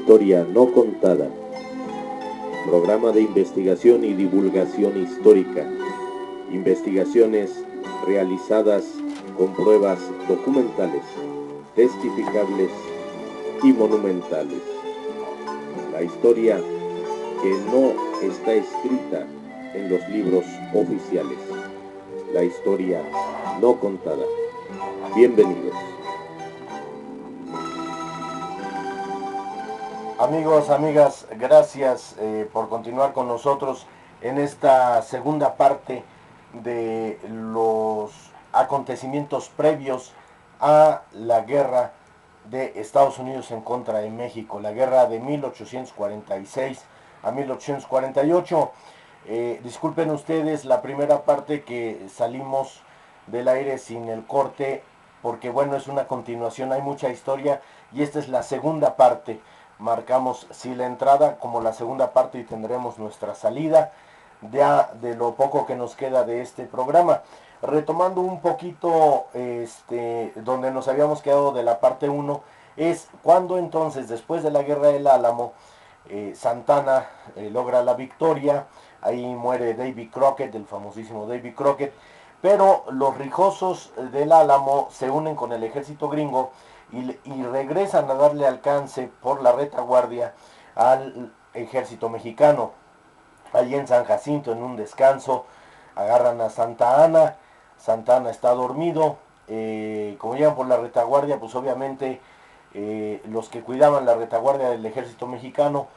historia no contada. Programa de investigación y divulgación histórica. Investigaciones realizadas con pruebas documentales, testificables y monumentales. La historia que no está escrita en los libros oficiales. La historia no contada. Bienvenidos. Amigos, amigas, gracias por continuar con nosotros en esta segunda parte de los acontecimientos previos a la guerra de Estados Unidos en contra de México, la guerra de 1846 a 1848. Disculpen ustedes la primera parte que salimos del aire sin el corte, porque bueno, es una continuación, hay mucha historia y esta es la segunda parte. Marcamos sí la entrada como la segunda parte y tendremos nuestra salida ya de lo poco que nos queda de este programa. Retomando un poquito donde nos habíamos quedado de la parte 1, es cuando entonces, después de la guerra del Álamo, Santana logra la victoria. Ahí muere Davy Crockett, el famosísimo Davy Crockett, pero los rijosos del Álamo se unen con el ejército gringo y regresan a darle alcance por la retaguardia al ejército mexicano. Allí en San Jacinto, en un descanso, agarran a Santa Ana. Santa Ana está dormido. Como llegan por la retaguardia, pues obviamente los que cuidaban la retaguardia del ejército mexicano,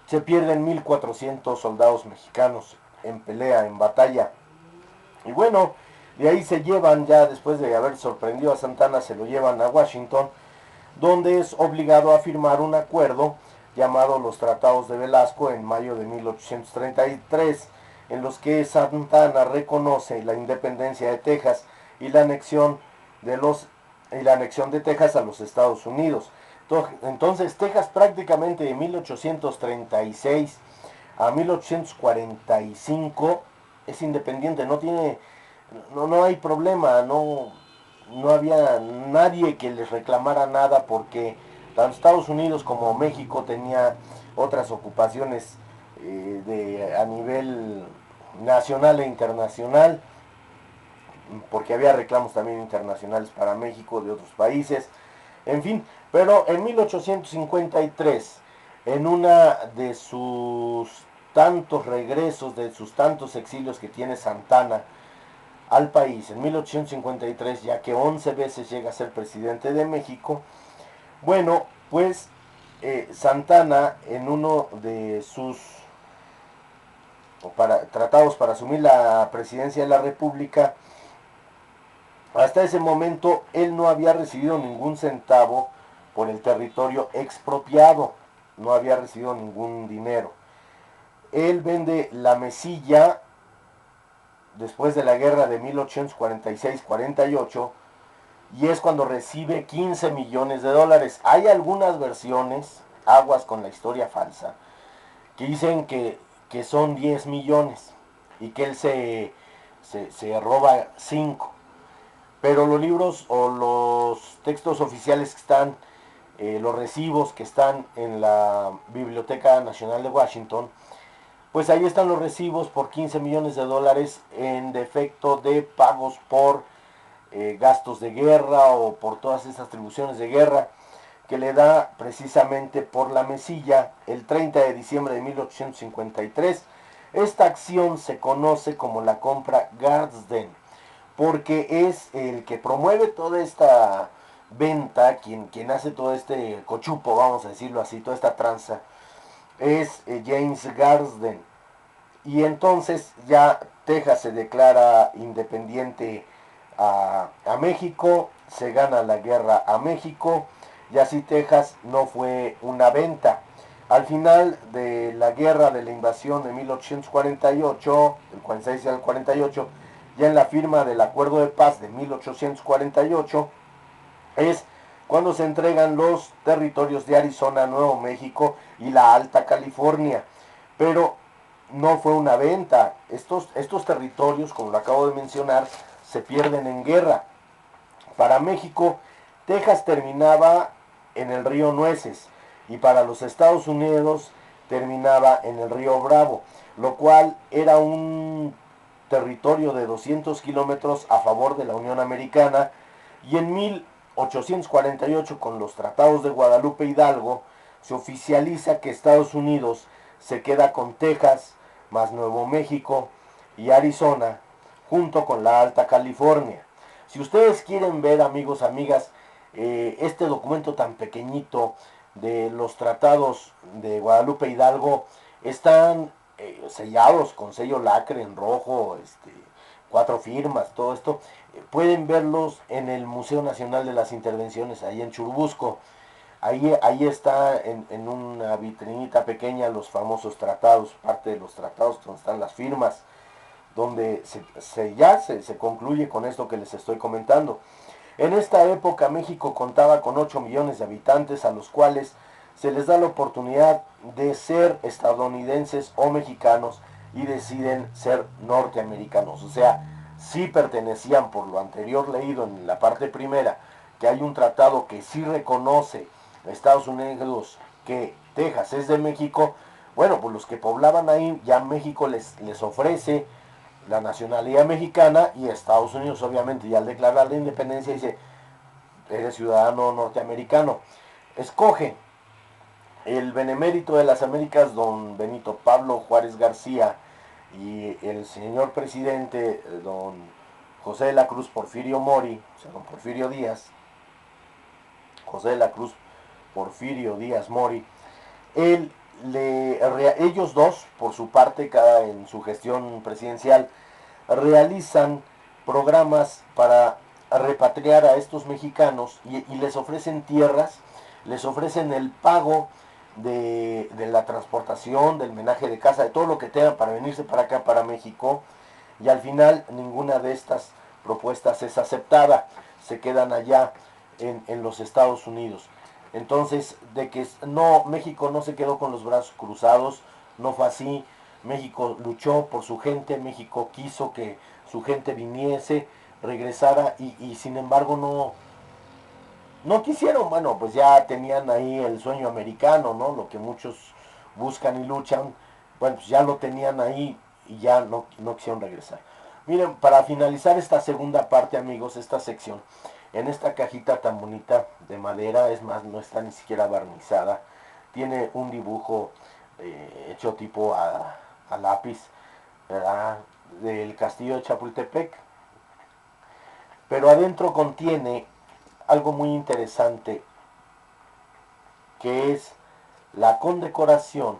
se pierden 1400 soldados mexicanos en pelea, en batalla. Y bueno, de ahí se llevan, ya después de haber sorprendido a Santana, se lo llevan a Washington, donde es obligado a firmar un acuerdo llamado los Tratados de Velasco en mayo de 1833, en los que Santana reconoce la independencia de Texas y la anexión de Texas a los Estados Unidos. Entonces Texas prácticamente de 1836 a 1845 es independiente, no hay problema, no había nadie que les reclamara nada, porque tanto Estados Unidos como México tenía otras ocupaciones a nivel nacional e internacional, porque había reclamos también internacionales para México de otros países, en fin. Pero en 1853, en una de sus tantos regresos, de sus tantos exilios que tiene Santana al país, en 1853, ya que 11 veces llega a ser presidente de México, bueno, pues Santana, en uno de sus tratados para asumir la presidencia de la República, hasta ese momento él no había recibido ningún centavo por el territorio expropiado, no había recibido ningún dinero. Él vende la Mesilla después de la guerra de 1846-48, y es cuando recibe 15 millones de dólares. Hay algunas versiones, aguas con la historia falsa, que dicen que son 10 millones y que él se roba 5. Pero los libros o los textos oficiales que están, los recibos que están en la Biblioteca Nacional de Washington, pues ahí están los recibos por 15 millones de dólares en defecto de pagos por gastos de guerra o por todas esas atribuciones de guerra que le da precisamente por la Mesilla el 30 de diciembre de 1853. Esta acción se conoce como la compra Garsden, porque es el que promueve toda esta venta, quien hace todo este cochupo, vamos a decirlo así, toda esta tranza, es James Garsden. Y entonces ya Texas se declara independiente a México, se gana la guerra a México, y así Texas no fue una venta. Al final de la guerra de la invasión de 1848, del 46 al 48, ya en la firma del acuerdo de paz de 1848, es cuando se entregan los territorios de Arizona, Nuevo México y la Alta California. Pero no fue una venta. Estos territorios, como lo acabo de mencionar, se pierden en guerra. Para México, Texas terminaba en el río Nueces. y para los Estados Unidos terminaba en el río Bravo, lo cual era un territorio de 200 kilómetros a favor de la Unión Americana, y en 1848, con los tratados de Guadalupe Hidalgo, se oficializa que Estados Unidos se queda con Texas, más Nuevo México y Arizona, junto con la Alta California. Si ustedes quieren ver, amigos, amigas, este documento tan pequeñito de los tratados de Guadalupe Hidalgo, están sellados con sello lacre en rojo, 4 firmas, todo esto. Pueden verlos en el Museo Nacional de las Intervenciones, ahí en Churubusco. Ahí está en una vitrinita pequeña los famosos tratados, parte de los tratados donde están las firmas, donde se concluye con esto que les estoy comentando. En esta época México contaba con 8 millones de habitantes, a los cuales se les da la oportunidad de ser estadounidenses o mexicanos y deciden ser norteamericanos. O sea, sí pertenecían, por lo anterior leído en la parte primera, que hay un tratado que sí reconoce a Estados Unidos que Texas es de México. Bueno, pues los que poblaban ahí, ya México les ofrece la nacionalidad mexicana, y Estados Unidos obviamente ya al declarar la independencia dice, eres ciudadano norteamericano. Escoge el benemérito de las Américas, don Benito Pablo Juárez García, y el señor presidente, don José de la Cruz Porfirio Mori, o sea, don Porfirio Díaz, José de la Cruz Porfirio Díaz Mori. Ellos dos, por su parte, en su gestión presidencial, realizan programas para repatriar a estos mexicanos, y les ofrecen tierras, les ofrecen el pago de la transportación, del menaje de casa, de todo lo que tengan para venirse para acá, para México, y al final ninguna de estas propuestas es aceptada, se quedan allá en los Estados Unidos. Entonces, de que no, México no se quedó con los brazos cruzados, no fue así. México luchó por su gente, México quiso que su gente viniese, regresara, y sin embargo no quisieron. Bueno, pues ya tenían ahí el sueño americano, ¿no? Lo que muchos buscan y luchan, bueno, pues ya lo tenían ahí y ya no quisieron regresar. Miren, para finalizar esta segunda parte, amigos, esta sección, en esta cajita tan bonita de madera, es más, no está ni siquiera barnizada, tiene un dibujo hecho tipo a lápiz, ¿verdad?, del castillo de Chapultepec, pero adentro contiene algo muy interesante, que es la condecoración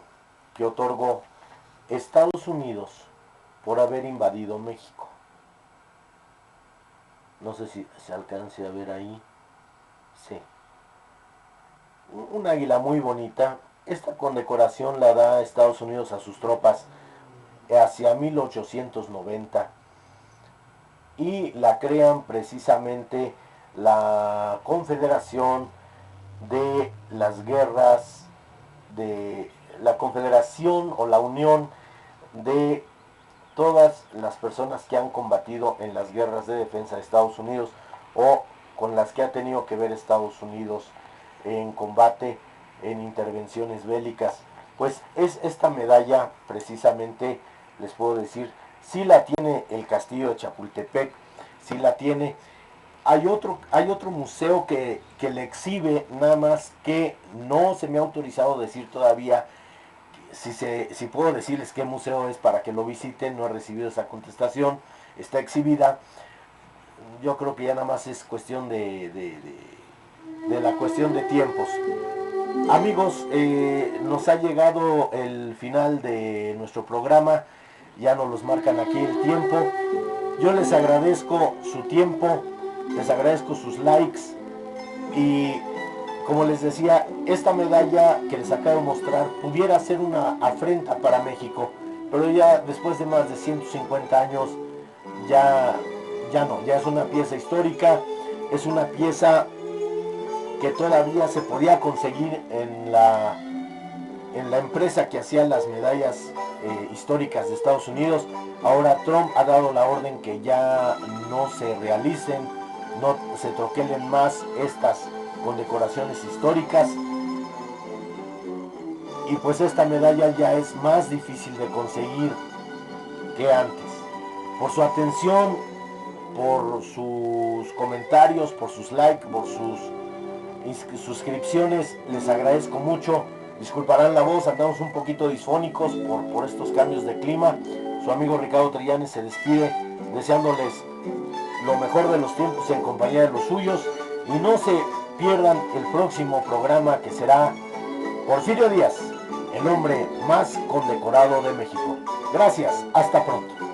que otorgó Estados Unidos por haber invadido México. No sé si se alcance a ver ahí. Sí. Un águila muy bonita. Esta condecoración la da Estados Unidos a sus tropas hacia 1890, y la crean precisamente la Confederación de las Guerras, de la Confederación o la Unión de todas las personas que han combatido en las guerras de defensa de Estados Unidos, o con las que ha tenido que ver Estados Unidos en combate, en intervenciones bélicas. Pues es esta medalla, precisamente, les puedo decir, sí la tiene el castillo de Chapultepec, sí la tiene. Hay otro museo que le exhibe, nada más que no se me ha autorizado decir todavía si puedo decirles qué museo es para que lo visiten. No he recibido esa contestación, está exhibida. Yo creo que ya nada más es cuestión de la cuestión de tiempos. Amigos, nos ha llegado el final de nuestro programa, ya nos los marcan aquí el tiempo. Yo les agradezco su tiempo, les agradezco sus likes, y como les decía, esta medalla que les acabo de mostrar pudiera ser una afrenta para México, pero ya después de más de 150 años ya no, ya es una pieza histórica, es una pieza que todavía se podía conseguir en la empresa que hacía las medallas históricas de Estados Unidos. Ahora Trump ha dado la orden que ya no se realicen, no se troquelen más estas condecoraciones históricas. y pues esta medalla ya es más difícil de conseguir que antes. Por su atención, por sus comentarios, por sus likes, por sus suscripciones, les agradezco mucho. Disculparán la voz, andamos un poquito disfónicos por estos cambios de clima. Su amigo Ricardo Trillanes se despide deseándoles lo mejor de los tiempos en compañía de los suyos, y no se pierdan el próximo programa, que será Porfirio Díaz, el hombre más condecorado de México. Gracias, hasta pronto.